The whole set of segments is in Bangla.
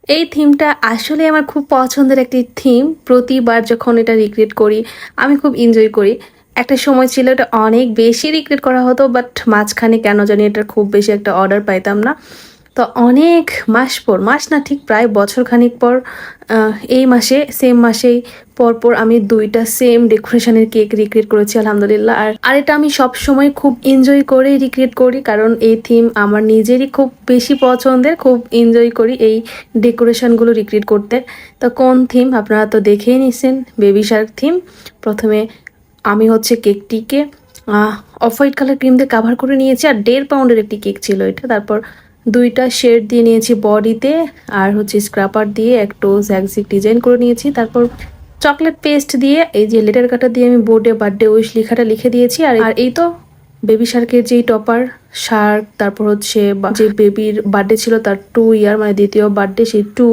এই থিমটা আসলে আমার খুব পছন্দের একটি থিম। প্রতিবার যখন এটা রিক্রিয়েট করি আমি খুব এনজয় করি। একটা সময় ছিল এটা অনেক বেশি রিক্রিয়েট করা হতো, বাট মাঝখানে কেন জানি এটার খুব বেশি একটা অর্ডার পাইতাম না। তো অনেক মাস পর, মাস না ঠিক প্রায় বছর খানিক পর, এই মাসে সেম মাসেই পরপর আমি 2টা সেম ডেকোরেশনের কেক রিক্রিয়েট করেছি আলহামদুলিল্লাহ। আর এটা আমি সব সময় খুব এনজয় করে রিক্রিয়েট করি, কারণ এই থিম আমার নিজেরই খুব বেশি পছন্দের, খুব এনজয় করি এই ডেকোরেশনগুলো রিক্রিয়েট করতে। তো কোন থিম আপনারা তো দেখেই নিছেন, বেবি শার্ক থিম। প্রথমে আমি হচ্ছে কেকটিকে অফ হোয়াইট কালার ক্রিম দিয়ে কাভার করে নিয়েছি, আর 1.5 পাউন্ডের একটি কেক ছিল এটা। তারপর 2টা শেড দিয়ে নিয়েছি বডিতে, আর হচ্ছে স্ক্রাপার দিয়ে একটু জ্যাগজিক ডিজাইন করে নিয়েছি। তারপর চকলেট পেস্ট দিয়ে এই যে লেটার কাটা দিয়ে আমি বোর্ডে বার্থডে উইশ লেখাটা লিখে দিয়েছি। আর এই তো বেবি শার্কের যেই টপার শার্ক, তারপর হচ্ছে যে বেবির বার্থডে ছিল তার 2 ইয়ার মানে দ্বিতীয় বার্থডে, সেই 2।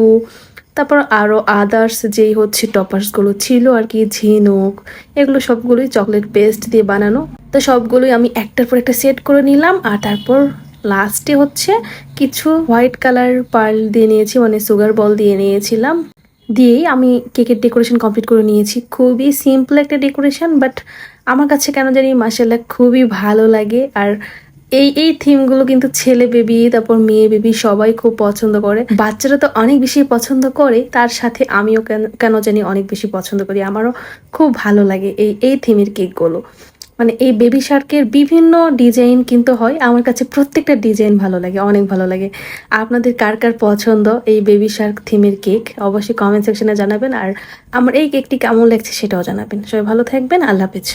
তারপর আরও আদার্স যেই হচ্ছে টপার্সগুলো ছিল আর কি, ঝিনুক, এগুলো সবগুলোই চকলেট পেস্ট দিয়ে বানানো। তো সবগুলোই আমি একটার পর একটা সেট করে নিলাম। আর তারপর লাস্টে হচ্ছে কিছু হোয়াইট কালার পার্ল দিয়ে নিয়েছি, মানে সুগার বল দিয়ে নিয়েছিলাম। দিয়েই আমি কেকের ডেকোরেশন কমপ্লিট করে নিয়েছি। খুবই সিম্পল একটা ডেকোরেশন, বাট আমার কাছে কেন জানি মাশাআল্লাহ খুবই ভালো লাগে। আর এই থিমগুলো কিন্তু ছেলে বেবি, তারপর মেয়ে বেবি সবাই খুব পছন্দ করে। বাচ্চারা তো অনেক বেশি পছন্দ করে, তার সাথে আমিও কেন জানি অনেক বেশি পছন্দ করি। আমারও খুব ভালো লাগে এই থিমের কেকগুলো। মানে এই বেবি শার্কের বিভিন্ন ডিজাইন কিন্তু হয়, আমার কাছে প্রত্যেকটা ডিজাইন ভালো লাগে, অনেক ভালো লাগে। আপনাদের কার কার পছন্দ এই বেবি শার্ক থিমের কেক অবশ্যই কমেন্ট সেকশনে জানাবেন। আর আমার এই কেকটি কেমন লাগছে সেটাও জানাবেন। সবাই ভালো থাকবেন, আল্লাহ হাফেজ।